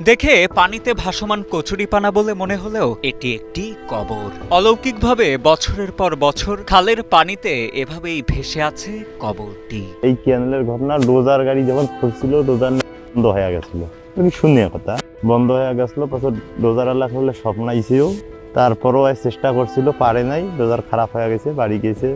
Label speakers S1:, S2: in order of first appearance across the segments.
S1: দেখে পানিতে ভাসমান কচুরিপানা বলে মনে হলেও এটি একটি কবর। অলৌকিকভাবে বছরের পর বছর খালের পানিতে এভাবেই ভেসে আছে কবরটি।
S2: এই ক্যানেলের ঘটনা ডোজার গাড়ি যখন খুলছিল ডোজার বন্ধ হয়ে গেছিল, শূন্য কথা বন্ধ হয়ে গেছিল। পাশে ডোজার আলা করলে স্বপ্ন আইসেও, তারপরও চেষ্টা করছিল, পারে নাই। ডোজার খারাপ হয়ে গেছে, বাড়ি গেছে,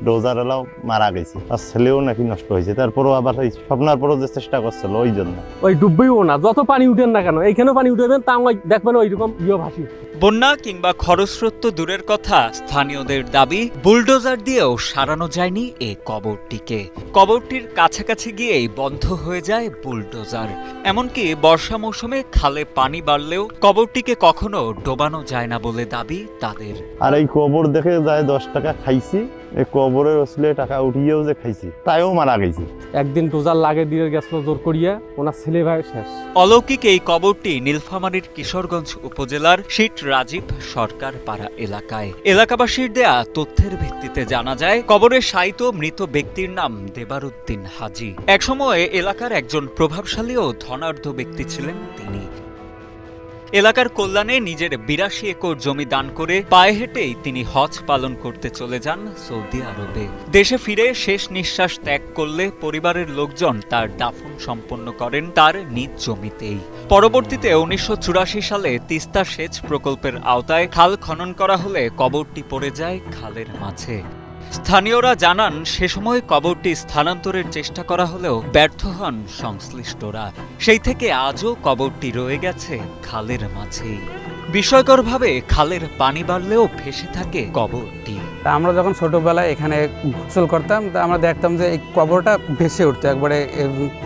S2: ডোজার আলাও মারা গেছে, আর ছেলেও নাকি নষ্ট হয়েছে। তারপরও আবার স্বপ্নার পরও যে চেষ্টা করছিল ওই জন্য
S3: ওই ডুববেও না, যত পানি উঠেন না কেন, এইখানেও পানি উঠেবেন, তা দেখবেন ওইরকম ভাসি।
S1: বন্যা কিংবা খরস্রোত তো দূরের কথা, স্থানীয়দের দাবি বুলডোজার দিয়েও সারানো যায়নি এ কবরটিকে। কবরটির কাছাকাছি গিয়েই বন্ধ হয়ে যায় বুলডোজার। এমনকি বর্ষা মৌসুমে খালে পানি বাড়লেও কবরটিকে কখনো ডোবানো যায় না বলে দাবি তাদের।
S2: আর এই কবর দেখে যায় 10 টাকা খাইছি, এই কবরের ওসলে টাকা উঠিয়েও যে খাইছি, তাইও মারা গেছে।
S3: একদিন ডোজার লাগে দিয়ে গেছিল জোর করিয়া, ওনার ছেলে ভাই শেষ।
S1: অলৌকিক এই কবরটি নীলফামারীর কিশোরগঞ্জ উপজেলার শীত রাজীব সরকার পাড়া এলাকায়। এলাকাবাসীর দেয়া তথ্যের ভিত্তিতে জানা যায় কবরে শায়িত মৃত ব্যক্তির নাম দেবারউদ্দিন হাজী। একসময় এলাকার একজন প্রভাবশালী ও ধনাঢ্য ব্যক্তি ছিলেন তিনি। এলাকার কল্যাণে নিজের 82 একর জমি দান করে পায়ে হেঁটেই তিনি হজ পালন করতে চলে যান সৌদি আরবে। দেশে ফিরে শেষ নিঃশ্বাস ত্যাগ করলে পরিবারের লোকজন তার দাফন সম্পন্ন করেন তার নিজ জমিতেই। পরবর্তীতে 1984 সালে তিস্তা সেচ প্রকল্পের আওতায় খাল খনন করা হলে কবরটি পড়ে যায় খালের মাঝে। স্থানীয়রা জানান সে সময় কবরটি স্থানান্তরের চেষ্টা করা হলেও ব্যর্থ হন সংশ্লিষ্টরা। সেই থেকে আজও কবরটি রয়ে গেছে খালের মাঝেই। বিস্ময়করভাবে খালের পানি বাড়লেও ভেসে থাকে কবরটি।
S4: তা আমরা যখন ছোটবেলায় এখানে গোসল করতাম, তা আমরা দেখতাম যে এই কবরটা ভেসে উঠতো একবারে।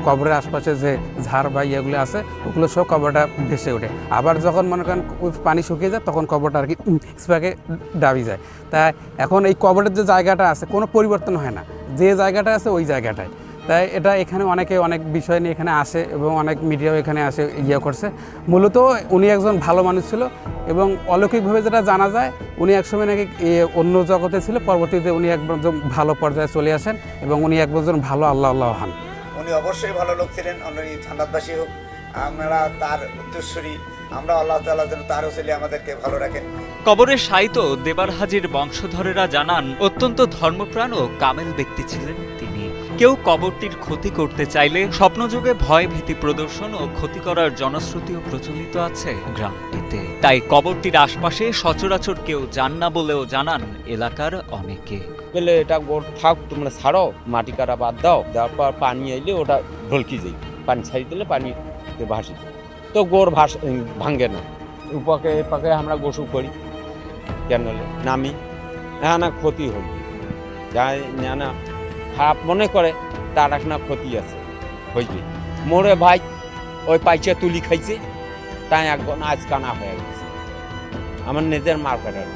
S4: কবরের আশপাশে যে ঝাড় বা ইয়েগুলো আছে ওগুলো সব কবরটা ভেসে ওঠে। আবার যখন মনে করেন পানি শুকিয়ে যায় তখন কবরটা আর কি স্পাকে ডাবি যায়। তাই এখন এই কবরের যে জায়গাটা আছে কোনো পরিবর্তন হয় না, যে জায়গাটা আছে ওই জায়গাটায়। তাই এটা এখানে অনেকে অনেক বিষয় নিয়ে এখানে আসে এবং অনেক মিডিয়াও এখানে আসে করছে। মূলত উনি একজন ভালো মানুষ ছিল এবং অলৌকিকভাবে যেটা জানা যায় উনি একসময় নাকি অন্য জগতে ছিল, পরবর্তীতে উনি একজন ভালো পর্যায়ে চলে আসেন এবং উনি একজন ভালো আল্লাহ হন।
S5: উনি অবশ্যই ভালো লোক ছিলেন। উনি জান্নাতবাসী হোক, আমরা তার উত্তরসূরি। আমরা আল্লাহ তাআলা যেন তার ওসিলে আমাদেরকে ভালো রাখেন।
S1: কবরে শায়িত দেবার হাজীর বংশধরেরা জানান অত্যন্ত ধর্মপ্রাণ ও কামেল ব্যক্তি ছিলেন তিনি। কেউ কবরটির ক্ষতি করতে চাইলে স্বপ্নযোগে ভয় ভীতি প্রদর্শন ও ক্ষতি করার জনশ্রুতিও প্রচলিত আছে গ্রামটিতে। তাই কবরটির আশপাশে সচরাচর কেউ যান না বলেও জানান এলাকার অনেকে।
S6: বলে এটা গোড় থাক, তোমরা ছাড়ো, মাটি কাটা বাদ দাও, দেওয়ার পর পানি আইলে ওটা ঢলকি যায়, পানি ছাড়ি দিলে পানিতে ভাসি, তো গোড় ভাঙে না। উপাকে এপাকে আমরা গোসল করি, কেন নামি না ক্ষতি হল যাই না খারাপ মনে করে তার একটা ক্ষতি আছে হইবে। মোরে ভাই ওই পাইচা তুলি খাইছে, তাই একজন আজ কানা হয়ে গেছে, আমার নিজের মার কাটার।